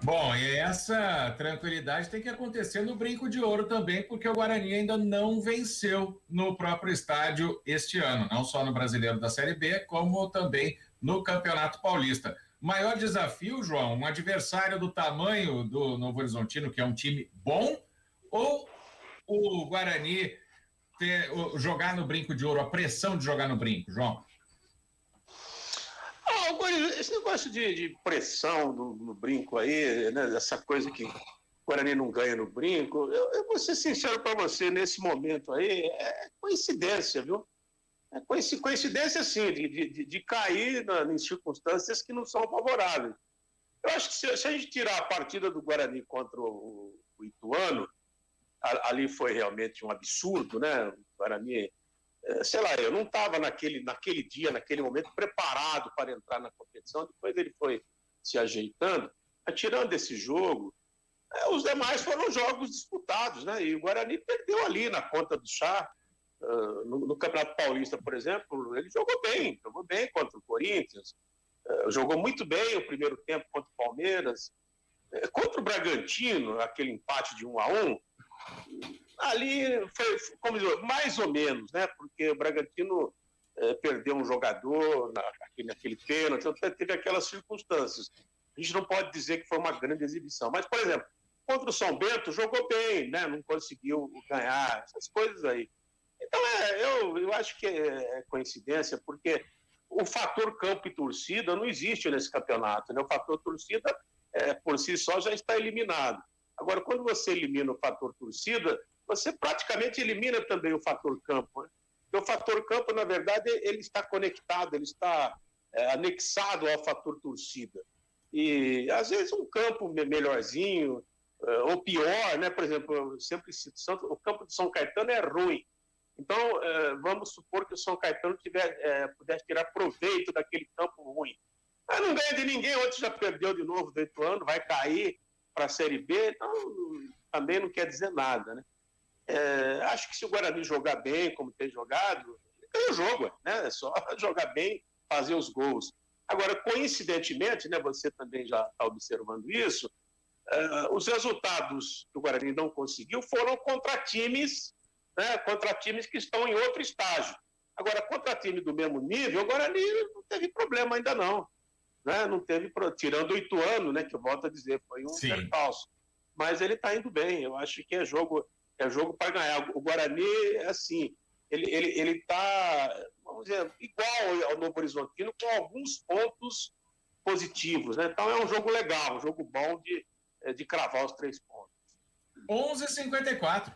Bom, e essa tranquilidade tem que acontecer no Brinco de Ouro também, porque o Guarani ainda não venceu no próprio estádio este ano, não só no Brasileiro da Série B, como também no Campeonato Paulista. Maior desafio, João, um adversário do tamanho do Novo Horizontino, que é um time bom, ou o Guarani jogar no Brinco de Ouro, a pressão de jogar no Brinco, João? Esse negócio de pressão no brinco aí, né, essa coisa que o Guarani não ganha no brinco, eu vou ser sincero para você, nesse momento aí, é coincidência, viu? É coincidência, sim, de cair em circunstâncias que não são favoráveis. Eu acho que se a gente tirar a partida do Guarani contra o Ituano, ali foi realmente um absurdo, né? O Guarani, sei lá, eu não estava naquele dia, naquele momento, preparado para entrar na competição. Depois ele foi se ajeitando. Mas, tirando esse jogo, os demais foram jogos disputados, né? E o Guarani perdeu ali na conta do chá. No Campeonato Paulista, por exemplo, ele jogou bem contra o Corinthians, jogou muito bem o primeiro tempo contra o Palmeiras. Contra o Bragantino, aquele empate de 1-1, ali foi, como dizer, mais ou menos, né? Porque o Bragantino perdeu um jogador naquele pênalti, então teve aquelas circunstâncias. A gente não pode dizer que foi uma grande exibição. Mas, por exemplo, contra o São Bento, jogou bem, né? Não conseguiu ganhar, essas coisas aí. Então, eu acho que é coincidência, porque o fator campo e torcida não existe nesse campeonato, né? O fator torcida, por si só, já está eliminado. Agora, quando você elimina o fator torcida, você praticamente elimina também o fator campo, né? Porque o fator campo, na verdade, ele está conectado, ele está anexado ao fator torcida. E, às vezes, um campo melhorzinho, ou pior, né? Por exemplo, eu sempre cito o campo de São Caetano é ruim. Então, vamos supor que o São Caetano pudesse tirar proveito daquele campo ruim. Mas não ganha de ninguém, ontem já perdeu de novo do Ituano, vai cair para a Série B, então também não quer dizer nada, né? Acho que se o Guarani jogar bem, como tem jogado, ele ganha o jogo, né? É só jogar bem, fazer os gols. Agora, coincidentemente, né, você também já está observando isso, os resultados que o Guarani não conseguiu foram contra times, né, contra times que estão em outro estágio. Agora, contra time do mesmo nível, o Guarani não teve problema ainda não. Né? Não teve, tirando o Ituano, né, que eu volto a dizer, foi um percalço. Mas ele está indo bem, eu acho que é jogo para ganhar. O Guarani, assim, ele está, vamos dizer, igual ao Novo Horizontino, com alguns pontos positivos, né? Então é um jogo legal, um jogo bom de cravar os 3 pontos. 11h54.